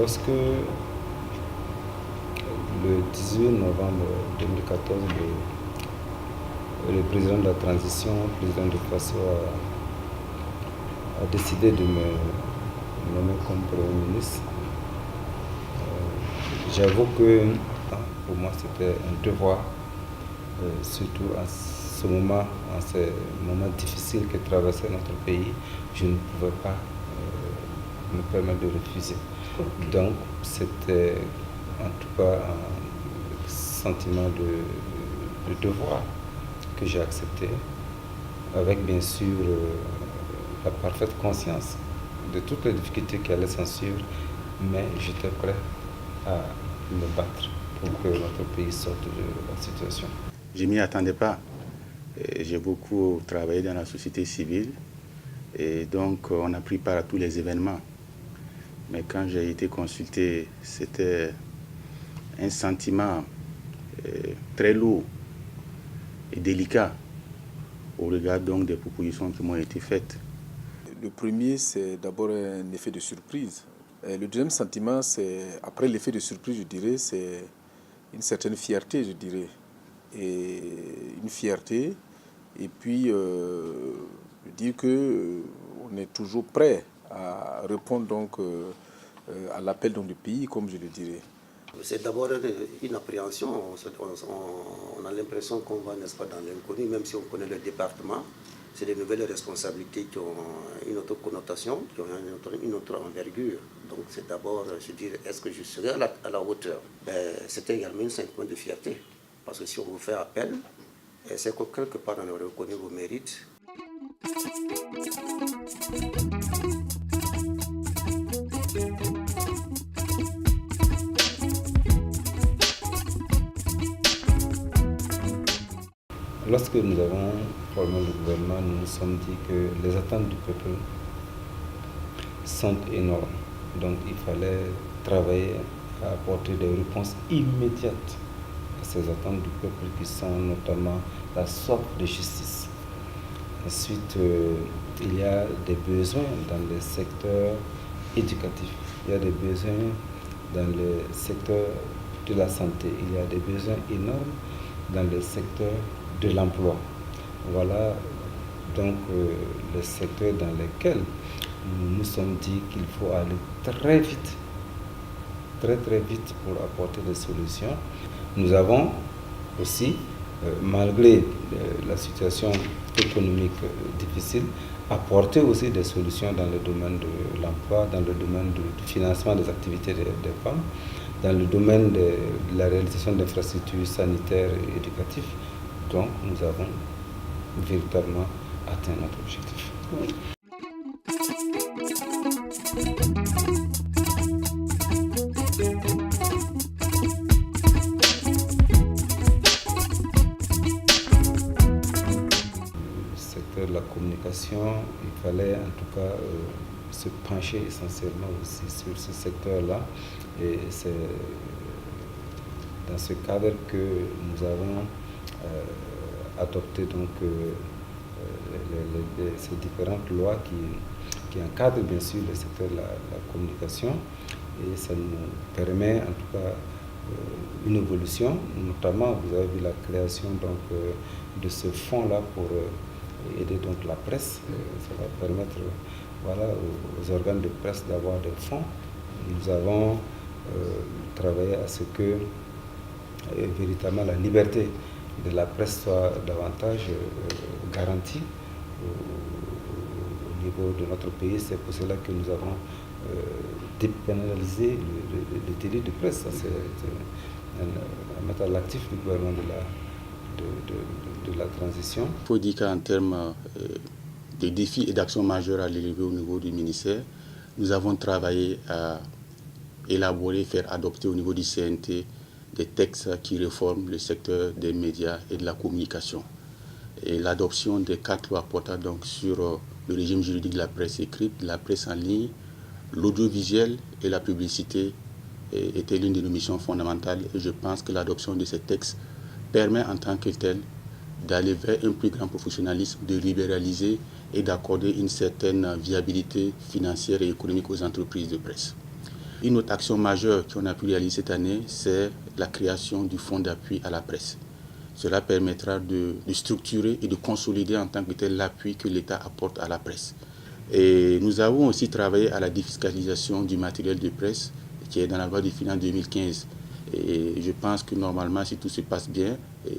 Lorsque le 18 novembre 2014, le président de la transition, le président de FASO, a décidé de me nommer comme Premier ministre. J'avoue que pour moi c'était un devoir, surtout en ce moment, en ces moments difficiles que traversait notre pays, je ne pouvais pas me permettre de refuser. Okay. Donc c'était en tout cas un sentiment de devoir que j'ai accepté, avec bien sûr la parfaite conscience de toutes les difficultés qui allaient s'en suivre, mais j'étais prêt à me battre pour que notre pays sorte de la situation. Je ne m'y attendais pas. J'ai beaucoup travaillé dans la société civile et donc on a pris part à tous les événements. Mais quand j'ai été consulté, c'était un sentiment très lourd et délicat au regard donc des propositions qui m'ont été faites. Le premier, c'est d'abord un effet de surprise. Et le deuxième sentiment, c'est, après l'effet de surprise, je dirais, c'est une certaine fierté, je dirais. Et une fierté, et puis dire qu'on est toujours prêt à répondre donc, à l'appel du pays, comme je le dirais. C'est d'abord une appréhension. On a l'impression qu'on va, n'est-ce pas, dans l'inconnu, même si on connaît le département. C'est des nouvelles responsabilités qui ont une autre connotation, qui ont une autre envergure. Donc c'est d'abord se dire, est-ce que je serai à la hauteur? C'était également une sentiment de fierté. Parce que si on vous fait appel, c'est que quelque part on aurait reconnu vos mérites. Lorsque nous avons formé le gouvernement, nous nous sommes dit que les attentes du peuple sont énormes. Donc il fallait travailler à apporter des réponses immédiates à ces attentes du peuple qui sont notamment la soif de justice. Ensuite, il y a des besoins dans le secteur éducatif, il y a des besoins dans le secteur de la santé, il y a des besoins énormes dans le secteur de l'emploi. Voilà donc les secteurs dans lesquels nous nous sommes dit qu'il faut aller très vite pour apporter des solutions. Nous avons aussi, malgré la situation économique difficile, apporté aussi des solutions dans le domaine de l'emploi, dans le domaine du financement des activités des femmes, dans le domaine de la réalisation d'infrastructures sanitaires et éducatives. Donc nous avons véritablement atteint notre objectif. Oui. Le secteur de la communication, il fallait en tout cas se pencher essentiellement aussi sur ce secteur-là. Et c'est dans ce cadre que nous avons adopté donc ces différentes lois qui encadrent bien sûr le secteur de la communication, et ça nous permet en tout cas une évolution, notamment vous avez vu la création donc de ce fonds-là pour aider donc la presse. Ça va permettre voilà, aux organes de presse d'avoir des fonds. Nous avons travaillé à ce que véritablement la liberté de la presse soit davantage garantie au niveau de notre pays. C'est pour cela que nous avons dépénalisé le délit de presse. C'est un mettre à l'actif du gouvernement de la transition. Il faut dire qu'en termes de défis et d'actions majeures à l'élever au niveau du ministère, nous avons travaillé à élaborer, faire adopter au niveau du CNT des textes qui réforment le secteur des médias et de la communication. Et l'adoption des 4 lois portant donc sur le régime juridique de la presse écrite, la presse en ligne, l'audiovisuel et la publicité était l'une de nos missions fondamentales. Et je pense que l'adoption de ces textes permet en tant que tel d'aller vers un plus grand professionnalisme, de libéraliser et d'accorder une certaine viabilité financière et économique aux entreprises de presse. Une autre action majeure qu'on a pu réaliser cette année, c'est la création du fonds d'appui à la presse. Cela permettra de structurer et de consolider en tant que tel l'appui que l'État apporte à la presse. Et nous avons aussi travaillé à la défiscalisation du matériel de presse qui est dans la loi des finances 2015. Et je pense que normalement, si tout se passe bien,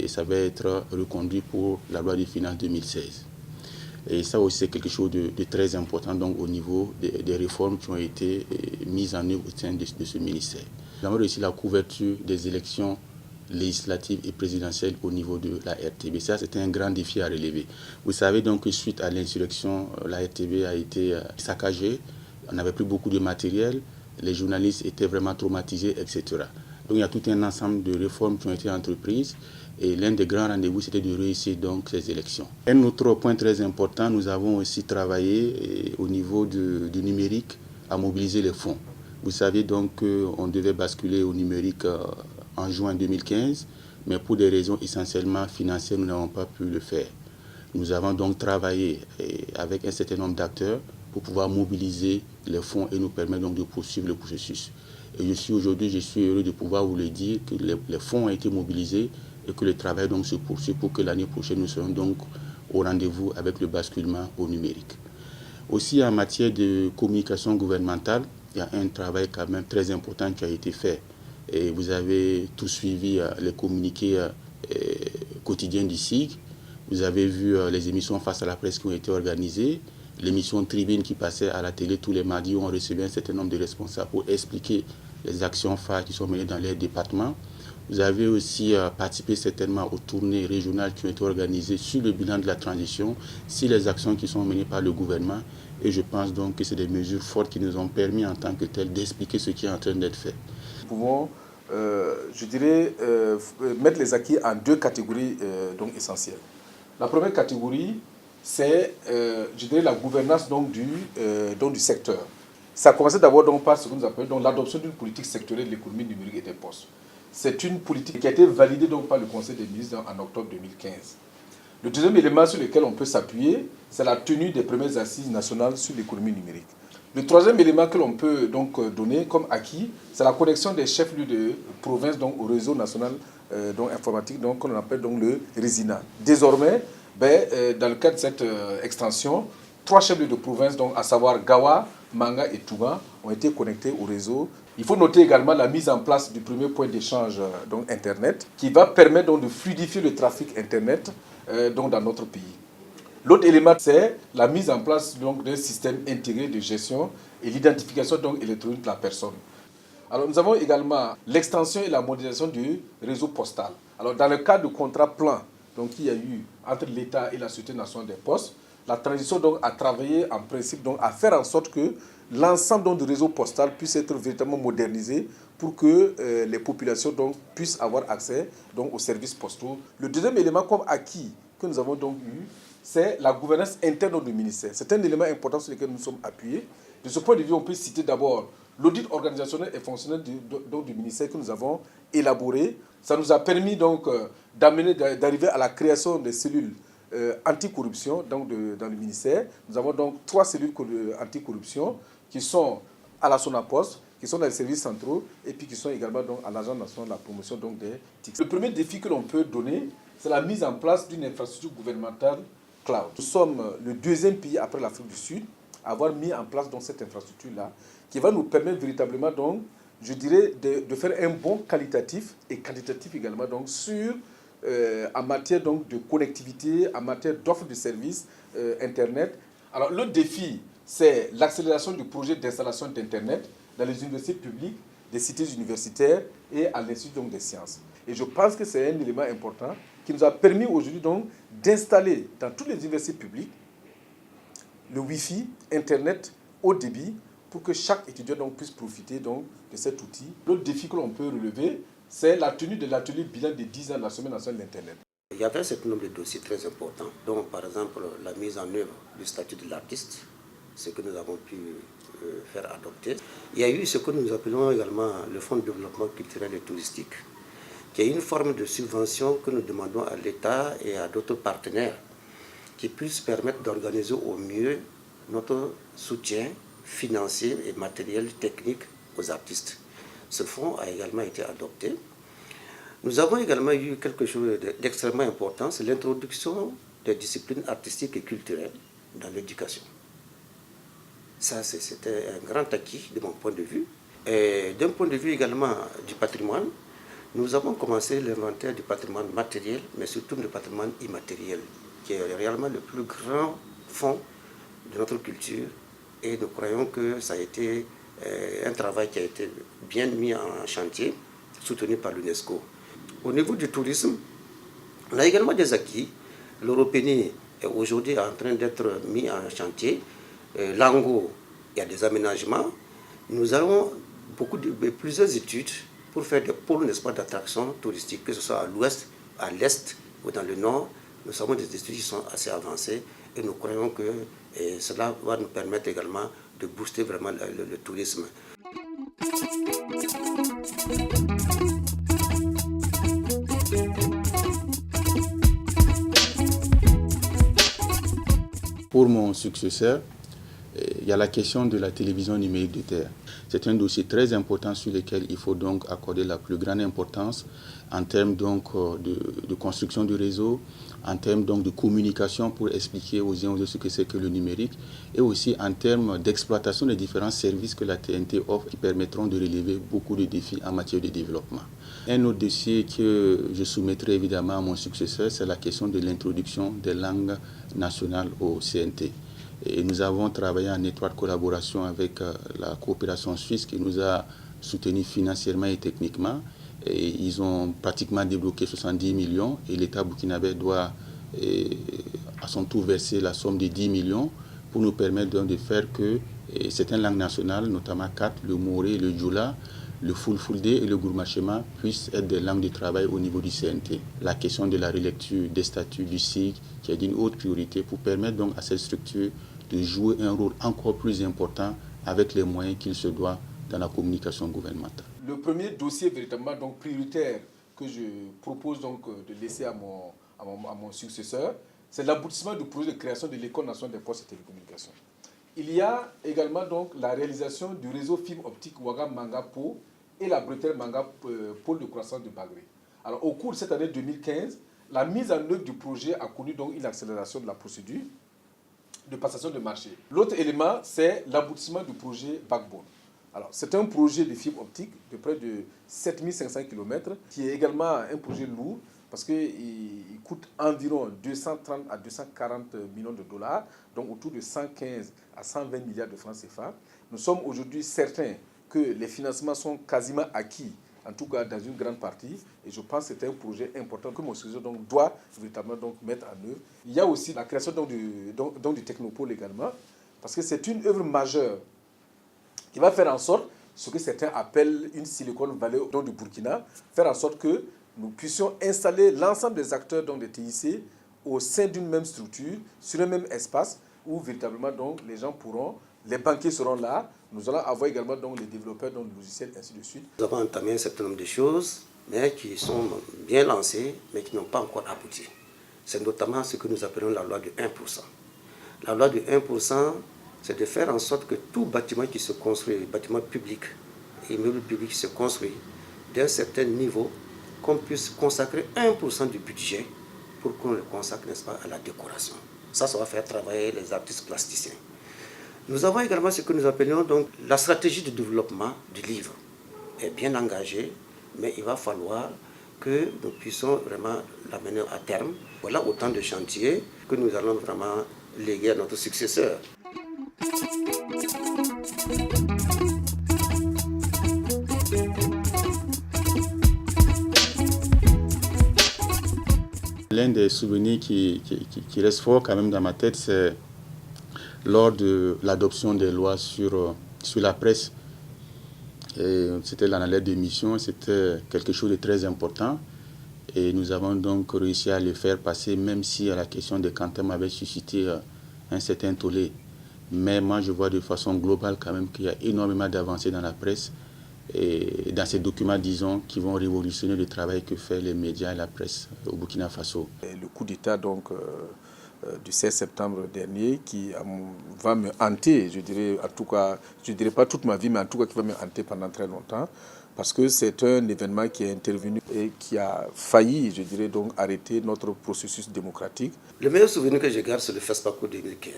ça va être reconduit pour la loi des finances 2016. Et ça aussi, c'est quelque chose de très important donc, au niveau des réformes qui ont été mises en œuvre au sein de ce ministère. Nous avons réussi la couverture des élections législatives et présidentielles au niveau de la RTB. Ça, c'était un grand défi à relever. Vous savez donc que suite à l'insurrection, la RTB a été saccagée. On n'avait plus beaucoup de matériel. Les journalistes étaient vraiment traumatisés, etc. Donc il y a tout un ensemble de réformes qui ont été entreprises. Et l'un des grands rendez-vous, c'était de réussir donc ces élections. Un autre point très important, nous avons aussi travaillé au niveau du numérique à mobiliser les fonds. Vous savez donc qu'on devait basculer au numérique en juin 2015, mais pour des raisons essentiellement financières, nous n'avons pas pu le faire. Nous avons donc travaillé avec un certain nombre d'acteurs pour pouvoir mobiliser les fonds et nous permettre donc de poursuivre le processus. Et aujourd'hui, je suis heureux de pouvoir vous le dire que les fonds ont été mobilisés et que le travail donc se poursuit pour que l'année prochaine, nous serons donc au rendez-vous avec le basculement au numérique. Aussi, en matière de communication gouvernementale, il y a un travail quand même très important qui a été fait. Et vous avez tout suivi les communiqués quotidiens du SIG. Vous avez vu les émissions face à la presse qui ont été organisées. L'émission Tribune qui passait à la télé tous les mardis où on recevait un certain nombre de responsables pour expliquer les actions phares qui sont menées dans les départements. Vous avez aussi participé certainement aux tournées régionales qui ont été organisées sur le bilan de la transition, sur les actions qui sont menées par le gouvernement. Et je pense donc que c'est des mesures fortes qui nous ont permis en tant que telles d'expliquer ce qui est en train d'être fait. Nous pouvons, je dirais, mettre les acquis en deux catégories donc essentielles. La première catégorie, c'est, je dirais, la gouvernance donc, du secteur. Ça a commencé d'abord donc, par ce que nous appelons l'adoption d'une politique sectorielle de l'économie numérique et des postes. C'est une politique qui a été validée donc, par le Conseil des ministres en octobre 2015. Le deuxième élément sur lequel on peut s'appuyer, c'est la tenue des premières assises nationales sur l'économie numérique. Le troisième élément que l'on peut donc donner comme acquis, c'est la connexion des chefs-lieux de province donc, au réseau national donc, informatique donc, qu'on appelle donc, le RESINA. Désormais, dans le cadre de cette extension, 3 chefs-lieux de province, donc, à savoir Gawa, Manga et Touga, ont été connectés au réseau. Il faut noter également la mise en place du premier point d'échange donc Internet, qui va permettre donc, de fluidifier le trafic Internet donc, dans notre pays. L'autre élément, c'est la mise en place d'un système intégré de gestion et l'identification électronique de la personne. Alors, nous avons également l'extension et la modernisation du réseau postal. Alors, dans le cadre du contrat plan qu'il y a eu entre l'État et la Société nationale des postes, la transition donc, a travaillé en principe donc, à faire en sorte que l'ensemble du réseau postal puisse être véritablement modernisé pour que les populations donc, puissent avoir accès donc, aux services postaux. Le deuxième élément comme acquis que nous avons donc eu, c'est la gouvernance interne du ministère. C'est un élément important sur lequel nous sommes appuyés. De ce point de vue, on peut citer d'abord l'audit organisationnel et fonctionnel du ministère que nous avons élaboré. Ça nous a permis donc d'arriver à la création des cellules anticorruption dans le ministère. Nous avons donc 3 cellules anticorruption qui sont à la Sonapost, qui sont dans les services centraux et puis qui sont également donc, à l'Agence nationale de la promotion donc, des TIC. Le premier défi que l'on peut donner, c'est la mise en place d'une infrastructure gouvernementale cloud. Nous sommes le 2e pays après l'Afrique du Sud à avoir mis en place donc, cette infrastructure-là qui va nous permettre véritablement, donc, je dirais, de faire un bond qualitatif et quantitatif également donc, en matière donc, de connectivité, en matière d'offres de services Internet. Alors, le défi, c'est l'accélération du projet d'installation d'Internet dans les universités publiques, des cités universitaires et à l'Institut des sciences. Et je pense que c'est un élément important qui nous a permis aujourd'hui donc d'installer dans toutes les universités publiques le Wi-Fi, Internet, haut débit, pour que chaque étudiant donc, puisse profiter donc, de cet outil. L'autre défi que l'on peut relever, c'est la tenue de l'atelier bilan des 10 ans de la Semaine nationale de l'Internet. Il y avait un certain nombre de dossiers très importants, dont par exemple la mise en œuvre du statut de l'artiste, ce que nous avons pu faire adopter. Il y a eu ce que nous appelons également le Fonds de développement culturel et touristique, qui est une forme de subvention que nous demandons à l'État et à d'autres partenaires qui puissent permettre d'organiser au mieux notre soutien financier et matériel technique aux artistes. Ce fonds a également été adopté. Nous avons également eu quelque chose d'extrêmement important, c'est l'introduction des disciplines artistiques et culturelles dans l'éducation. Ça, c'était un grand acquis de mon point de vue. Et d'un point de vue également du patrimoine, nous avons commencé l'inventaire du patrimoine matériel, mais surtout du patrimoine immatériel, qui est réellement le plus grand fonds de notre culture. Et nous croyons que ça a été un travail qui a été bien mis en chantier, soutenu par l'UNESCO. Au niveau du tourisme, on a également des acquis. L'Europénie est aujourd'hui en train d'être mis en chantier. L'Ango, il y a des aménagements. Nous avons plusieurs études pour faire des pôles, n'est-ce pas, d'attractions touristiques, que ce soit à l'ouest, à l'est ou dans le nord. Nous avons des études qui sont assez avancées et nous croyons que cela va nous permettre également de booster vraiment le tourisme. Pour mon successeur, il y a la question de la télévision numérique de terre. C'est un dossier très important sur lequel il faut donc accorder la plus grande importance en termes donc de construction du réseau, en termes donc de communication pour expliquer aux uns et aux autres ce que c'est que le numérique, et aussi en termes d'exploitation des différents services que la TNT offre qui permettront de relever beaucoup de défis en matière de développement. Un autre dossier que je soumettrai évidemment à mon successeur, c'est la question de l'introduction des langues nationales au CNT. Et nous avons travaillé en étroite collaboration avec la coopération suisse qui nous a soutenus financièrement et techniquement. Et ils ont pratiquement débloqué 70 millions et l'État burkinabé doit à son tour verser la somme de 10 millions pour nous permettre donc de faire que certaines langues nationales, notamment 4, le Moré, le Djoula, le Fulfulde et le Gourmachema puissent être des langues de travail au niveau du CNT. La question de la relecture des statuts du SIG qui est d'une haute priorité pour permettre donc à cette structure de jouer un rôle encore plus important avec les moyens qu'il se doit dans la communication gouvernementale. Le premier dossier véritablement donc prioritaire que je propose donc de laisser à mon successeur, c'est l'aboutissement du projet de création de l'École nationale des postes et télécommunications. Il y a également donc la réalisation du réseau fibre optique Ouaga Manga Po et la bretelle Manga Pôle de croissance de Bagré. Alors au cours de cette année 2015, la mise en œuvre du projet a connu donc une accélération de la procédure de passation de marché. L'autre élément, c'est l'aboutissement du projet Backbone. Alors, c'est un projet de fibre optique de près de 7500 km qui est également un projet lourd parce qu'il coûte environ 230 à 240 millions de dollars, donc autour de 115 à 120 milliards de francs CFA. Nous sommes aujourd'hui certains que les financements sont quasiment acquis, en tout cas dans une grande partie, et je pense que c'est un projet important que mon successeur doit véritablement donc mettre en œuvre. Il y a aussi la création du technopôle également, parce que c'est une œuvre majeure qui va faire en sorte, ce que certains appellent une Silicon Valley du Burkina, faire en sorte que nous puissions installer l'ensemble des acteurs des TIC au sein d'une même structure, sur un même espace, où véritablement donc, les gens pourront, les banquiers seront là, nous allons avoir également donc, les développeurs de logiciels, ainsi de suite. Nous avons entamé un certain nombre de choses, mais qui sont bien lancées, mais qui n'ont pas encore abouti. C'est notamment ce que nous appelons la loi du 1%. La loi du 1%, c'est de faire en sorte que tout bâtiment qui se construit, bâtiment public, immeuble public qui se construit, d'un certain niveau, qu'on puisse consacrer 1% du budget pour qu'on le consacre, n'est-ce pas, à la décoration. Ça va faire travailler les artistes plasticiens. Nous avons également ce que nous appelons donc la stratégie de développement du livre. Elle est bien engagée, mais il va falloir que nous puissions vraiment l'amener à terme. Voilà autant de chantiers que nous allons vraiment léguer à notre successeur. L'un des souvenirs qui reste fort quand même dans ma tête, c'est lors de l'adoption des lois sur la presse. C'était l'année de mission, c'était quelque chose de très important. Et nous avons donc réussi à le faire passer, même si la question des quantums avait suscité un certain tollé. Mais moi, je vois de façon globale quand même qu'il y a énormément d'avancées dans la presse et dans ces documents, disons, qui vont révolutionner le travail que fait les médias et la presse au Burkina Faso. Le coup d'État donc, du 16 septembre dernier qui va me hanter, je dirais, en tout cas, je dirais pas toute ma vie, mais en tout cas qui va me hanter pendant très longtemps, parce que c'est un événement qui est intervenu et qui a failli, je dirais, donc arrêter notre processus démocratique. Le meilleur souvenir que je garde, c'est le FESPACO 2015.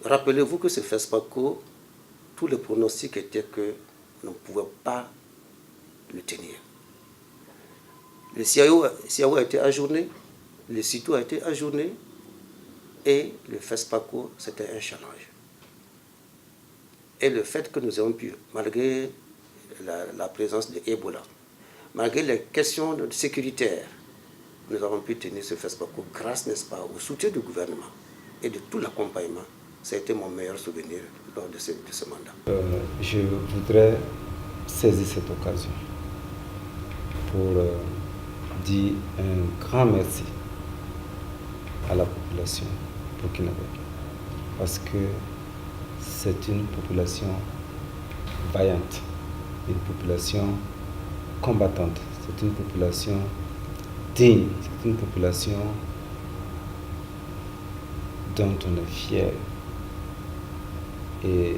Rappelez-vous que ce FESPACO, tous les pronostics étaient que nous ne pouvions pas le tenir. Le CIAO a été ajourné, le CITO a été ajourné et le FESPACO, c'était un challenge. Et le fait que nous avons pu, malgré la présence de Ebola, malgré les questions sécuritaires, nous avons pu tenir ce FESPACO grâce, n'est-ce pas, au soutien du gouvernement et de tout l'accompagnement. Ça a été mon meilleur souvenir lors de ce mandat. Je voudrais saisir cette occasion pour dire un grand merci à la population burkinabé, parce que c'est une population vaillante, une population combattante, c'est une population digne, c'est une population dont on est fier. Et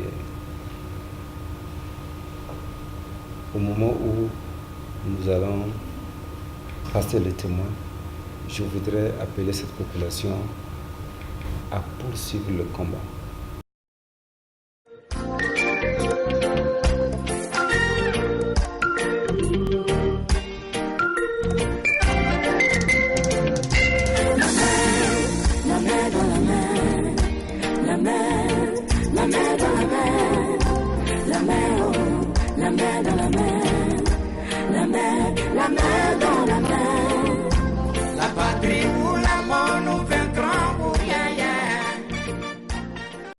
au moment où nous allons passer le témoin, je voudrais appeler cette population à poursuivre le combat. La mer dans la mer.